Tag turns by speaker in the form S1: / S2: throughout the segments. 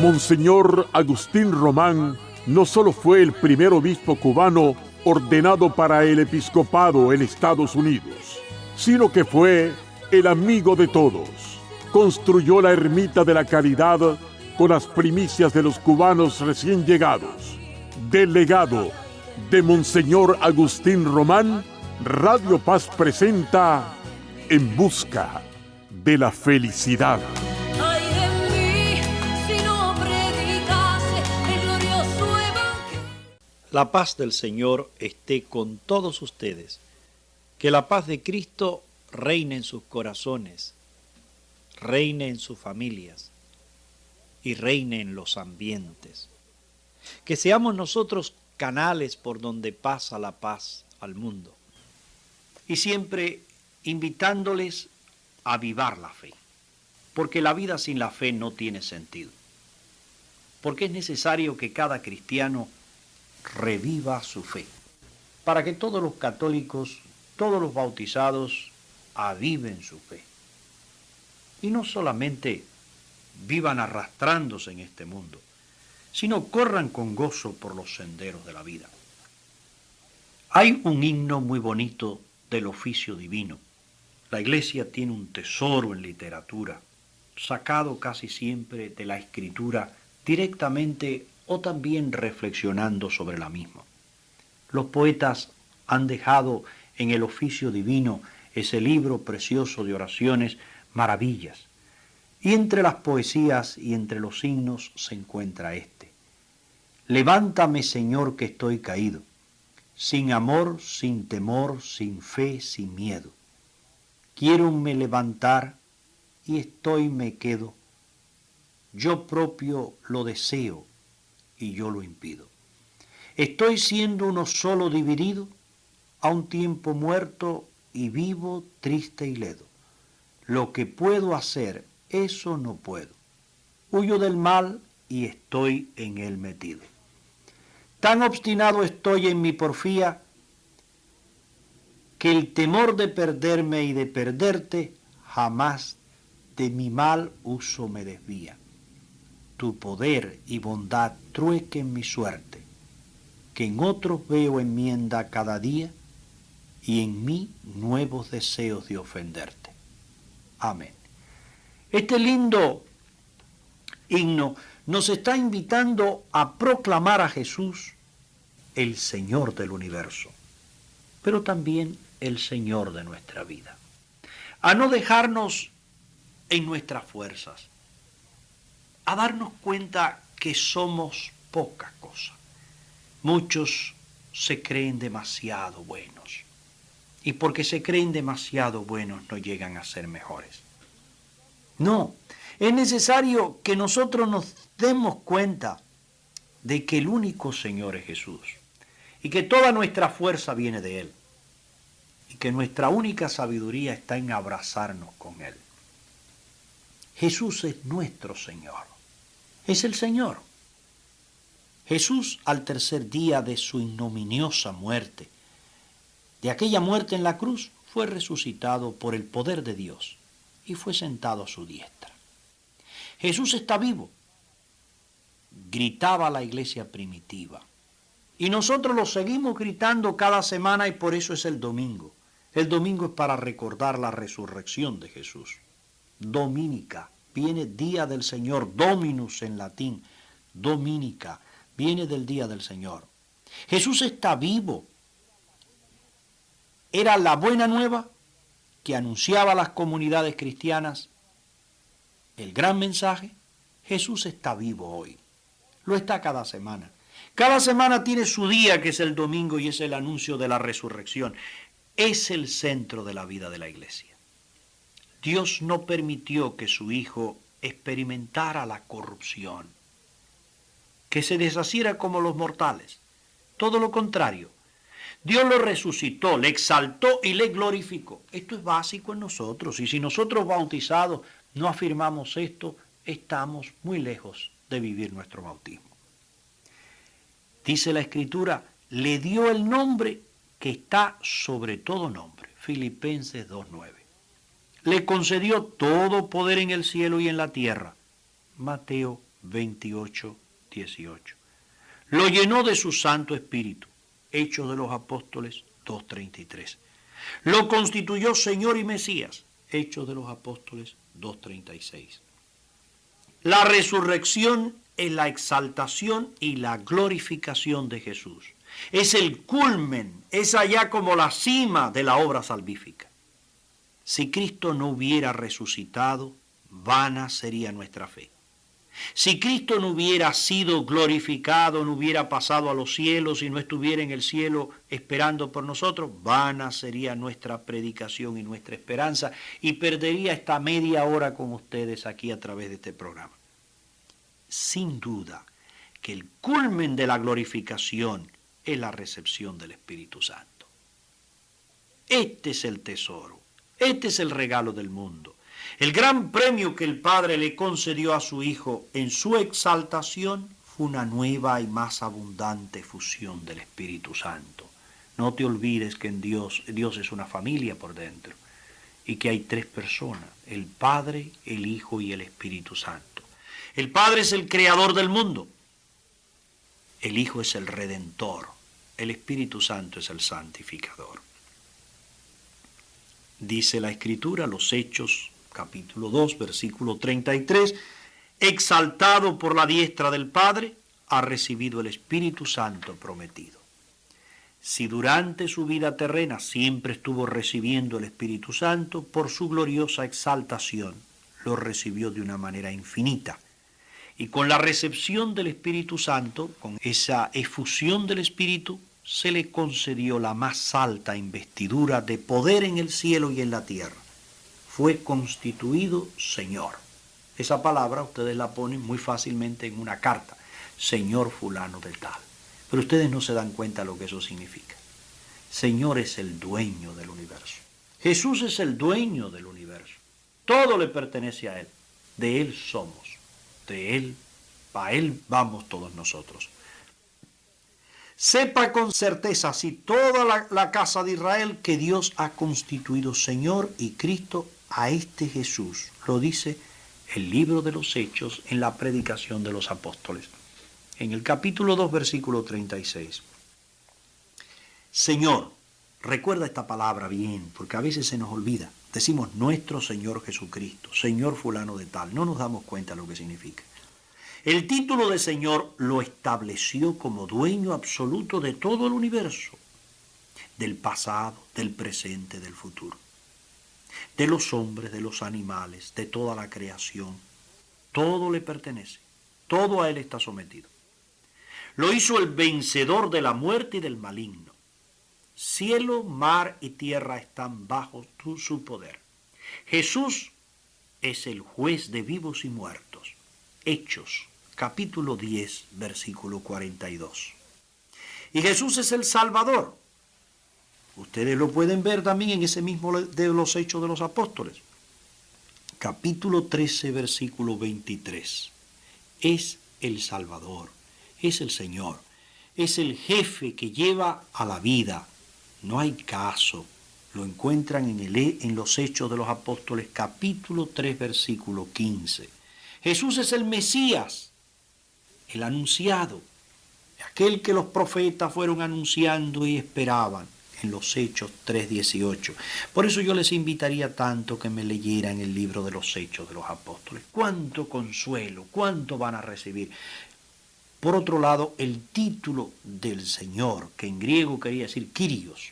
S1: Monseñor Agustín Román no solo fue el primer obispo cubano ordenado para el episcopado en Estados Unidos, sino que fue el amigo de todos. Construyó la Ermita de la Caridad con las primicias de los cubanos recién llegados. Del legado de Monseñor Agustín Román, Radio Paz presenta En Busca de la Felicidad.
S2: La paz del Señor esté con todos ustedes. Que la paz de Cristo reine en sus corazones, reine en sus familias y reine en los ambientes. Que seamos nosotros canales por donde pasa la paz al mundo. Y siempre invitándoles a avivar la fe. Porque la vida sin la fe no tiene sentido. Porque es necesario que cada cristiano reviva su fe, para que todos los católicos, todos los bautizados, aviven su fe. Y no solamente vivan arrastrándose en este mundo, sino corran con gozo por los senderos de la vida. Hay un himno muy bonito del oficio divino. La Iglesia tiene un tesoro en literatura, sacado casi siempre de la Escritura directamente o también reflexionando sobre la misma. Los poetas han dejado en el oficio divino, ese libro precioso de oraciones, maravillas. Y entre las poesías y entre los himnos se encuentra este. Levántame, Señor, que estoy caído, sin amor, sin temor, sin fe, sin miedo. Quiéronme levantar y estoy me quedo. Yo propio lo deseo y yo lo impido. Estoy siendo uno solo dividido, a un tiempo muerto y vivo, triste y ledo. Lo que puedo hacer, eso no puedo. Huyo del mal y estoy en él metido. Tan obstinado estoy en mi porfía, que el temor de perderme y de perderte, jamás de mi mal uso me desvía. Tu poder y bondad truequen mi suerte, que en otros veo enmienda cada día y en mí nuevos deseos de ofenderte. Amén. Este lindo himno nos está invitando a proclamar a Jesús el Señor del universo, pero también el Señor de nuestra vida. A no dejarnos en nuestras fuerzas, a darnos cuenta que somos poca cosa. Muchos se creen demasiado buenos y porque se creen demasiado buenos no llegan a ser mejores. No, es necesario que nosotros nos demos cuenta de que el único Señor es Jesús y que toda nuestra fuerza viene de Él y que nuestra única sabiduría está en abrazarnos con Él. Jesús es nuestro Señor. Es el Señor. Jesús, al tercer día de su ignominiosa muerte, de aquella muerte en la cruz, fue resucitado por el poder de Dios y fue sentado a su diestra. Jesús está vivo, gritaba la iglesia primitiva. Y nosotros lo seguimos gritando cada semana y por eso es el domingo. El domingo es para recordar la resurrección de Jesús. Dominica. Viene día del Señor, Dominus en latín, Dominica, viene del día del Señor. Jesús está vivo. Era la buena nueva que anunciaba a las comunidades cristianas el gran mensaje. Jesús está vivo hoy. Lo está cada semana. Cada semana tiene su día, que es el domingo, y es el anuncio de la resurrección. Es el centro de la vida de la iglesia. Dios no permitió que su Hijo experimentara la corrupción, que se deshaciera como los mortales. Todo lo contrario. Dios lo resucitó, le exaltó y le glorificó. Esto es básico en nosotros. Y si nosotros bautizados no afirmamos esto, estamos muy lejos de vivir nuestro bautismo. Dice la Escritura, le dio el nombre que está sobre todo nombre. Filipenses 2:9. Le concedió todo poder en el cielo y en la tierra. Mateo
S3: 28, 18. Lo llenó de su Santo Espíritu. Hechos de los Apóstoles 2:33. Lo constituyó Señor y Mesías. Hechos de los Apóstoles 2:36. La resurrección es la exaltación y la glorificación de Jesús. Es el culmen, es allá como la cima de la obra salvífica. Si Cristo no hubiera resucitado, vana sería nuestra fe. Si Cristo no hubiera sido glorificado, no hubiera pasado a los cielos y no estuviera en el cielo esperando por nosotros, vana sería nuestra predicación y nuestra esperanza y perdería esta media hora con ustedes aquí a través de este programa. Sin duda que el culmen de la glorificación es la recepción del Espíritu Santo. Este es el tesoro, este es el regalo del mundo. El gran premio que el Padre le concedió a su Hijo en su exaltación fue una nueva y más abundante fusión del Espíritu Santo. No te olvides que en Dios es una familia por dentro y que hay tres personas, el Padre, el Hijo y el Espíritu Santo. El Padre es el creador del mundo, el Hijo es el Redentor, el Espíritu Santo es el santificador. Dice la Escritura, los Hechos, capítulo 2, versículo 33, exaltado por la diestra del Padre, ha recibido el Espíritu Santo prometido. Si durante su vida terrena siempre estuvo recibiendo el Espíritu Santo, por su gloriosa exaltación lo recibió de una manera infinita. Y con la recepción del Espíritu Santo, con esa efusión del Espíritu, se le concedió la más alta investidura de poder en el cielo y en la tierra. Fue constituido Señor. Esa palabra ustedes la ponen muy fácilmente en una carta, Señor fulano de tal. Pero ustedes no se dan cuenta lo que eso significa. Señor es el dueño del universo. Jesús es el dueño del universo. Todo le pertenece a Él. De Él somos. De Él, a Él vamos todos nosotros. Sepa con certeza, si toda la casa de Israel, que Dios ha constituido Señor y Cristo a este Jesús. Lo dice el libro de los Hechos en la predicación de los apóstoles. En el capítulo 2, versículo 36. Señor, recuerda esta palabra bien, porque a veces se nos olvida. Decimos nuestro Señor Jesucristo, Señor fulano de tal. No nos damos cuenta de lo que significa. El título de Señor lo estableció como dueño absoluto de todo el universo, del pasado, del presente, del futuro, de los hombres, de los animales, de toda la creación. Todo le pertenece, todo a Él está sometido. Lo hizo el vencedor de la muerte y del maligno. Cielo, mar y tierra están bajo su poder. Jesús es el juez de vivos y muertos. Hechos, capítulo 10, versículo 42. Y Jesús es el Salvador. Ustedes lo pueden ver también en ese mismo de los Hechos de los Apóstoles. Capítulo 13, versículo 23. Es el Salvador, es el Señor, es el jefe que lleva a la vida. No hay caso. Lo encuentran en los Hechos de los Apóstoles, capítulo 3, versículo 15. Jesús es el Mesías, el anunciado, aquel que los profetas fueron anunciando y esperaban en los Hechos 3:18. Por eso yo les invitaría tanto que me leyeran el libro de los Hechos de los Apóstoles. Cuánto consuelo, cuánto van a recibir. Por otro lado, el título del Señor, que en griego quería decir Kyrios,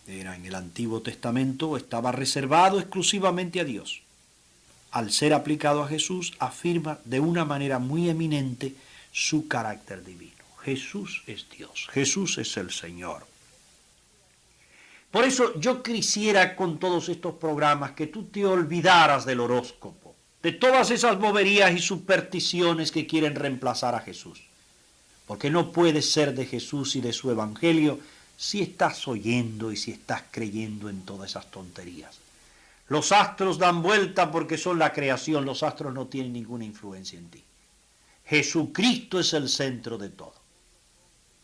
S3: era en el Antiguo Testamento, estaba reservado exclusivamente a Dios. Al ser aplicado a Jesús, afirma de una manera muy eminente su carácter divino. Jesús es Dios, Jesús es el Señor. Por eso yo quisiera con todos estos programas que tú te olvidaras del horóscopo, de todas esas boberías y supersticiones que quieren reemplazar a Jesús. Porque no puedes ser de Jesús y de su evangelio si estás oyendo y si estás creyendo en todas esas tonterías. Los astros dan vuelta porque son la creación, los astros no tienen ninguna influencia en ti. Jesucristo es el centro de todo.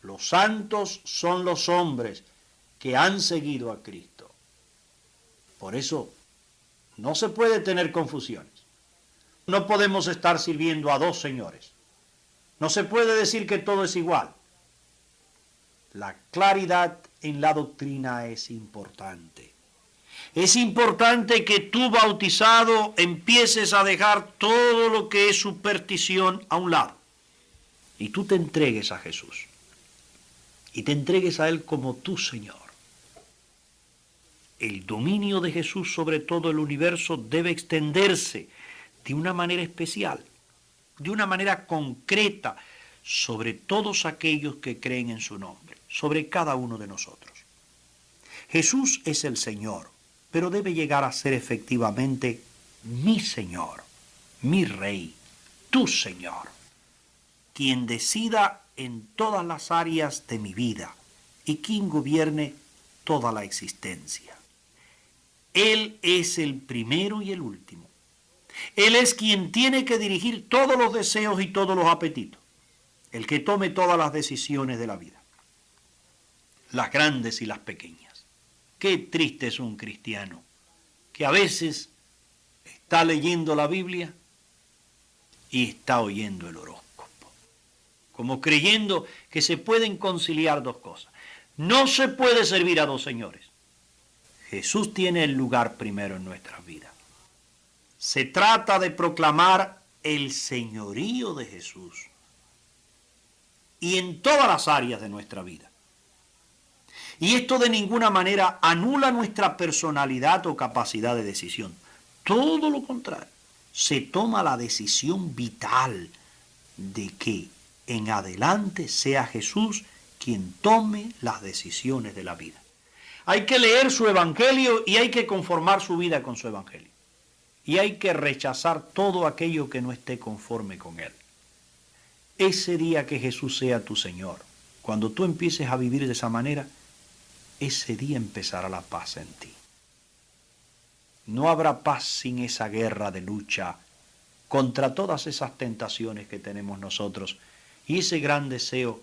S3: Los santos son los hombres que han seguido a Cristo. Por eso no se puede tener confusiones. No podemos estar sirviendo a dos señores. No se puede decir que todo es igual. La claridad en la doctrina es importante. Es importante que tú, bautizado, empieces a dejar todo lo que es superstición a un lado. Y tú te entregues a Jesús. Y te entregues a Él como tu Señor. El dominio de Jesús sobre todo el universo debe extenderse de una manera especial, de una manera concreta, sobre todos aquellos que creen en su nombre, sobre cada uno de nosotros. Jesús es el Señor, pero debe llegar a ser efectivamente mi Señor, mi Rey, tu Señor, quien decida en todas las áreas de mi vida y quien gobierne toda la existencia. Él es el primero y el último. Él es quien tiene que dirigir todos los deseos y todos los apetitos, el que tome todas las decisiones de la vida, las grandes y las pequeñas. Qué triste es un cristiano que a veces está leyendo la Biblia y está oyendo el horóscopo, como creyendo que se pueden conciliar dos cosas. No se puede servir a dos señores. Jesús tiene el lugar primero en nuestras vidas. Se trata de proclamar el señorío de Jesús y en todas las áreas de nuestra vida. Y esto de ninguna manera anula nuestra personalidad o capacidad de decisión. Todo lo contrario, se toma la decisión vital de que en adelante sea Jesús quien tome las decisiones de la vida. Hay que leer su evangelio y hay que conformar su vida con su evangelio. Y hay que rechazar todo aquello que no esté conforme con él. Ese día que Jesús sea tu Señor, cuando tú empieces a vivir de esa manera, ese día empezará la paz en ti. No habrá paz sin esa guerra de lucha contra todas esas tentaciones que tenemos nosotros y ese gran deseo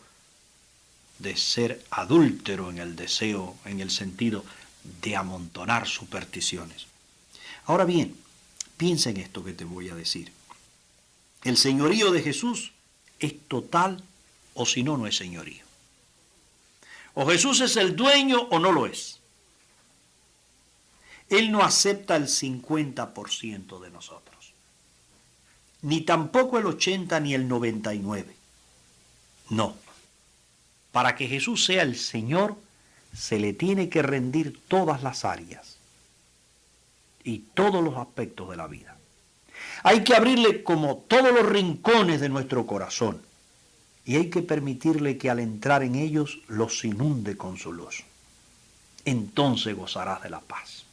S3: de ser adúltero en el deseo, en el sentido de amontonar supersticiones. Ahora bien, piensa en esto que te voy a decir. El señorío de Jesús es total o si no, no es señorío. O Jesús es el dueño o no lo es. Él no acepta el 50% de nosotros, ni tampoco el 80 ni el 99. No. Para que Jesús sea el Señor, se le tiene que rendir todas las áreas y todos los aspectos de la vida. Hay que abrirle como todos los rincones de nuestro corazón y hay que permitirle que al entrar en ellos los inunde con su luz. Entonces gozarás de la paz.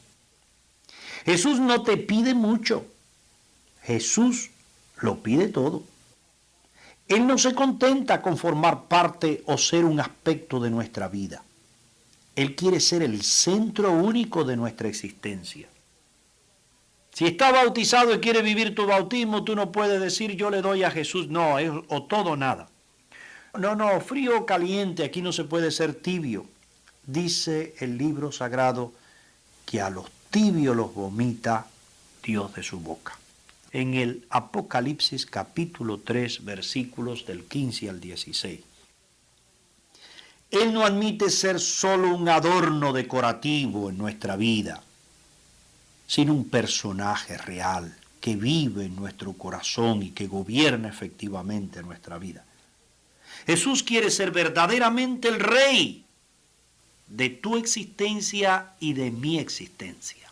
S3: Jesús no te pide mucho. Jesús lo pide todo. Él no se contenta con formar parte o ser un aspecto de nuestra vida. Él quiere ser el centro único de nuestra existencia. Si está bautizado y quiere vivir tu bautismo, tú no puedes decir yo le doy a Jesús. No, es o todo o nada. No, frío o caliente, aquí no se puede ser tibio. Dice el libro sagrado que a los tibios los vomita Dios de su boca. En el Apocalipsis capítulo 3, versículos del 15 al 16. Él no admite ser solo un adorno decorativo en nuestra vida, sino un personaje real que vive en nuestro corazón y que gobierna efectivamente nuestra vida. Jesús quiere ser verdaderamente el Rey de tu existencia y de mi existencia.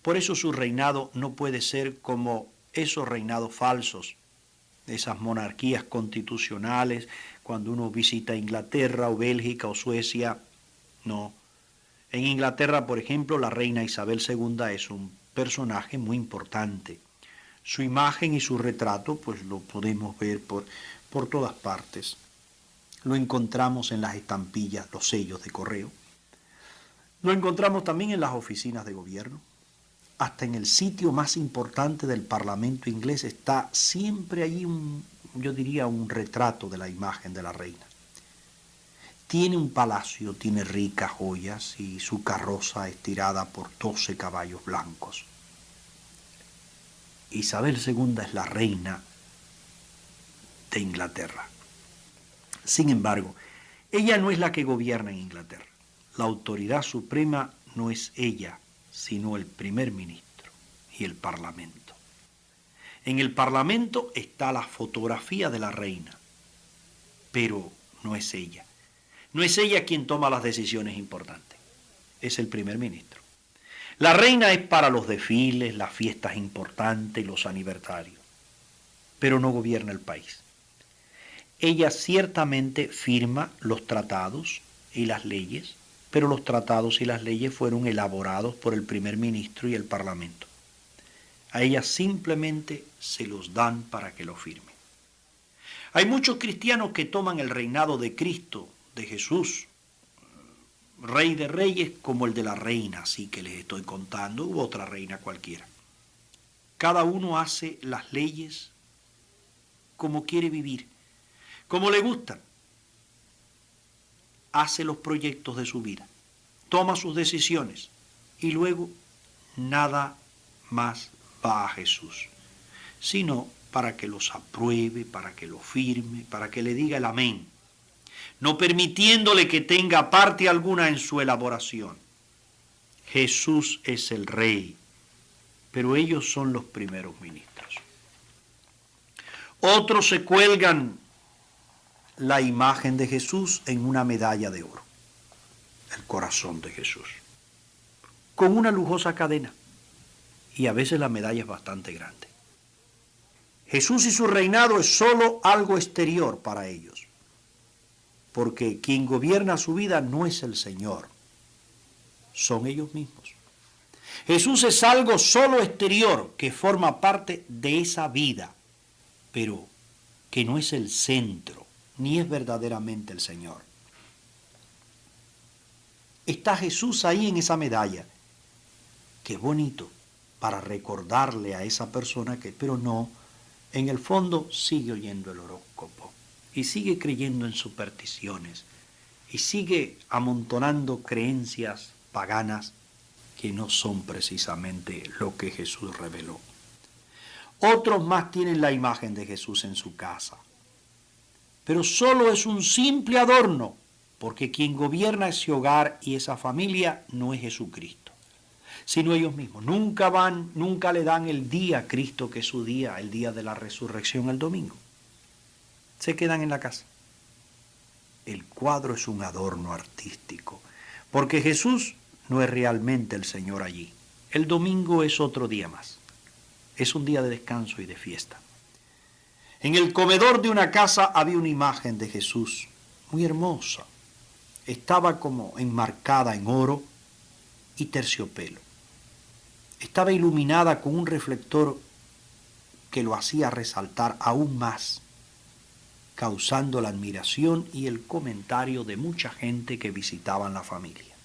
S3: Por eso su reinado no puede ser como esos reinados falsos, esas monarquías constitucionales, cuando uno visita Inglaterra o Bélgica o Suecia. No. En Inglaterra, por ejemplo, la reina Isabel II es un personaje muy importante. Su imagen y su retrato, pues lo podemos ver por todas partes. Lo encontramos en las estampillas, los sellos de correo. Lo encontramos también en las oficinas de gobierno. Hasta en el sitio más importante del Parlamento inglés está siempre allí un retrato de la imagen de la reina. Tiene un palacio, tiene ricas joyas y su carroza es tirada por 12 caballos blancos. Isabel II es la reina de Inglaterra. Sin embargo, ella no es la que gobierna en Inglaterra. La autoridad suprema no es ella, sino el primer ministro y el parlamento. En el parlamento está la fotografía de la reina, pero no es ella. No es ella quien toma las decisiones importantes, es el primer ministro. La reina es para los desfiles, las fiestas importantes, los aniversarios, pero no gobierna el país. Ella ciertamente firma los tratados y las leyes, pero los tratados y las leyes fueron elaborados por el primer ministro y el parlamento. A ella simplemente se los dan para que lo firme. Hay muchos cristianos que toman el reinado de Cristo, de Jesús, Rey de Reyes, como el de la reina, así que les estoy contando, u otra reina cualquiera. Cada uno hace las leyes como quiere vivir, como le gustan. Hace los proyectos de su vida, toma sus decisiones y luego nada más va a Jesús, sino para que los apruebe, para que lo firme, para que le diga el amén, no permitiéndole que tenga parte alguna en su elaboración. Jesús es el Rey, pero ellos son los primeros ministros. Otros se cuelgan la imagen de Jesús en una medalla de oro, el corazón de Jesús, con una lujosa cadena, y a veces la medalla es bastante grande. Jesús y su reinado es solo algo exterior para ellos, porque quien gobierna su vida no es el Señor, son ellos mismos. Jesús es algo solo exterior que forma parte de esa vida, pero que no es el centro, ni es verdaderamente el Señor. Está Jesús ahí en esa medalla. Qué bonito para recordarle a esa persona que, pero no, en el fondo sigue oyendo el horóscopo y sigue creyendo en supersticiones y sigue amontonando creencias paganas que no son precisamente lo que Jesús reveló. Otros más tienen la imagen de Jesús en su casa, pero solo es un simple adorno, porque quien gobierna ese hogar y esa familia no es Jesucristo, sino ellos mismos. Nunca le dan el día a Cristo, que es su día, el día de la resurrección, el domingo. Se quedan en la casa. El cuadro es un adorno artístico, porque Jesús no es realmente el Señor allí. El domingo es otro día más. Es un día de descanso y de fiesta. En el comedor de una casa había una imagen de Jesús, muy hermosa. Estaba como enmarcada en oro y terciopelo. Estaba iluminada con un reflector que lo hacía resaltar aún más, causando la admiración y el comentario de mucha gente que visitaban la familia.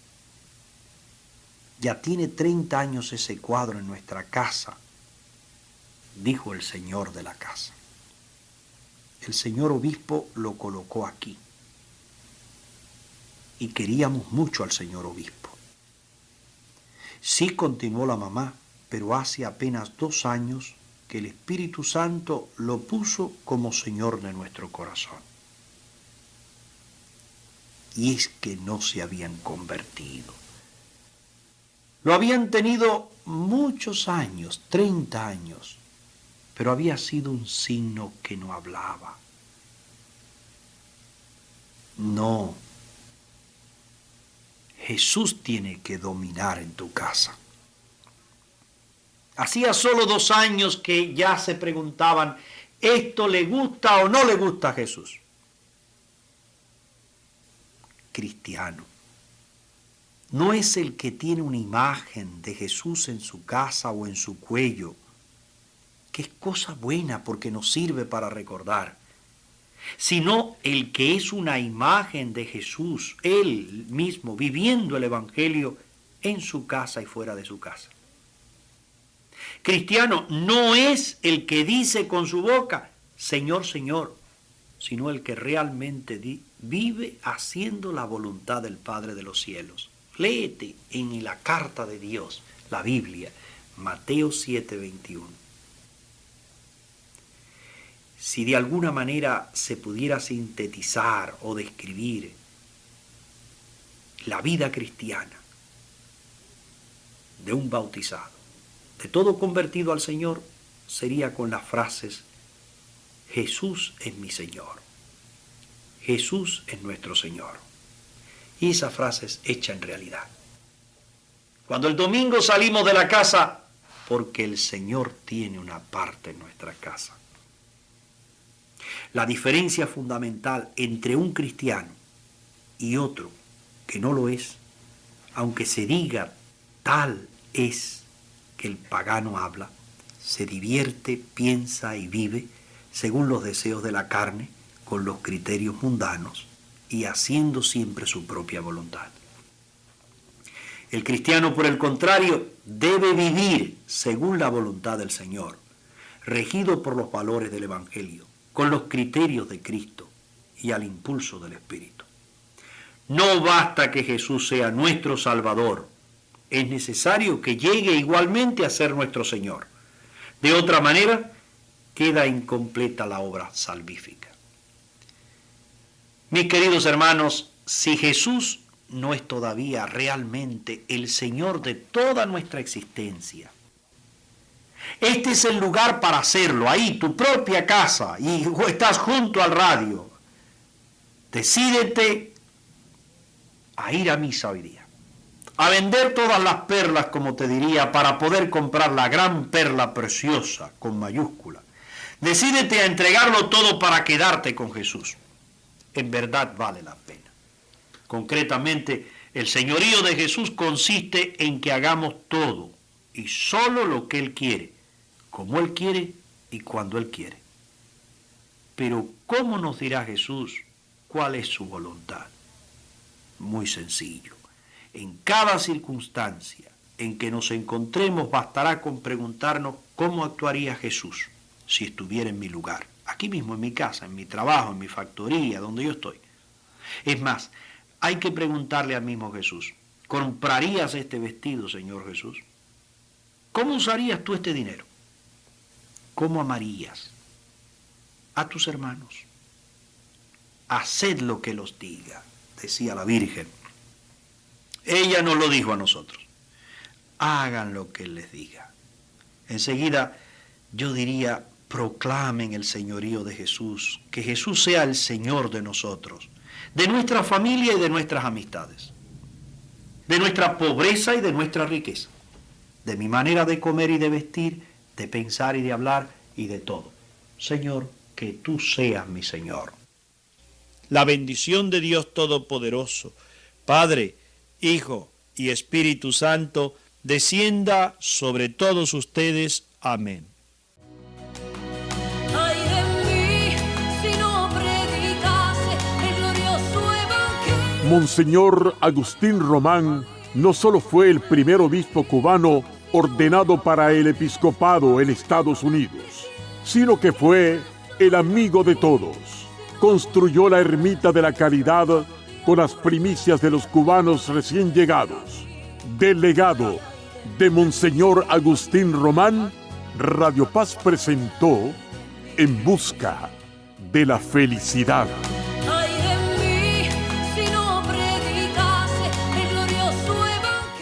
S3: Ya tiene 30 años ese cuadro en nuestra casa, dijo el señor de la casa. El señor obispo lo colocó aquí. Y queríamos mucho al señor obispo. Sí, continuó la mamá, pero hace apenas 2 años que el Espíritu Santo lo puso como Señor de nuestro corazón. Y es que no se habían convertido. Lo habían tenido muchos años, 30 años, pero había sido un signo que no hablaba. No. Jesús tiene que dominar en tu casa. Hacía solo 2 años que ya se preguntaban, ¿esto le gusta o no le gusta a Jesús? Cristiano. No es el que tiene una imagen de Jesús en su casa o en su cuello, que es cosa buena porque nos sirve para recordar, sino el que es una imagen de Jesús, él mismo, viviendo el Evangelio en su casa y fuera de su casa. Cristiano no es el que dice con su boca, Señor, Señor, sino el que realmente vive haciendo la voluntad del Padre de los cielos. Léete en la carta de Dios, la Biblia, Mateo 7:21. Si de alguna manera se pudiera sintetizar o describir la vida cristiana de un bautizado, de todo convertido al Señor, sería con las frases: Jesús es mi Señor, Jesús es nuestro Señor. Y esa frase es hecha en realidad. Cuando el domingo salimos de la casa, porque el Señor tiene una parte en nuestra casa. La diferencia fundamental entre un cristiano y otro que no lo es, aunque se diga tal es que el pagano habla, se divierte, piensa y vive según los deseos de la carne, con los criterios mundanos y haciendo siempre su propia voluntad. El cristiano, por el contrario, debe vivir según la voluntad del Señor, regido por los valores del Evangelio, con los criterios de Cristo y al impulso del Espíritu. No basta que Jesús sea nuestro Salvador, es necesario que llegue igualmente a ser nuestro Señor. De otra manera, queda incompleta la obra salvífica. Mis queridos hermanos, si Jesús no es todavía realmente el Señor de toda nuestra existencia, este es el lugar para hacerlo, ahí, tu propia casa, y estás junto al radio. Decídete a ir a misa hoy día, a vender todas las perlas, como te diría, para poder comprar la gran perla preciosa, con mayúscula. Decídete a entregarlo todo para quedarte con Jesús. En verdad vale la pena. Concretamente, el señorío de Jesús consiste en que hagamos todo y solo lo que Él quiere, como Él quiere y cuando Él quiere. Pero ¿cómo nos dirá Jesús cuál es su voluntad? Muy sencillo. En cada circunstancia en que nos encontremos bastará con preguntarnos cómo actuaría Jesús si estuviera en mi lugar, aquí mismo en mi casa, en mi trabajo, en mi factoría, donde yo estoy. Es más, hay que preguntarle al mismo Jesús: ¿comprarías este vestido, Señor Jesús? ¿Cómo usarías tú este dinero? ¿Cómo amarías a tus hermanos? Haced lo que los diga, decía la Virgen. Ella nos lo dijo a nosotros. Hagan lo que Él les diga. Enseguida yo diría: proclamen el señorío de Jesús, que Jesús sea el Señor de nosotros, de nuestra familia y de nuestras amistades, de nuestra pobreza y de nuestra riqueza, de mi manera de comer y de vestir, de pensar y de hablar y de todo. Señor, que tú seas mi Señor.
S2: La bendición de Dios Todopoderoso, Padre, Hijo y Espíritu Santo, descienda sobre todos ustedes. Amén.
S4: Ay de mí, si no predicase el glorioso evangelio.
S1: Monseñor Agustín Román no solo fue el primer obispo cubano ordenado para el episcopado en Estados Unidos, sino que fue el amigo de todos. Construyó la ermita de la Caridad con las primicias de los cubanos recién llegados. Del legado de Monseñor Agustín Román, Radio Paz presentó En Busca de la Felicidad.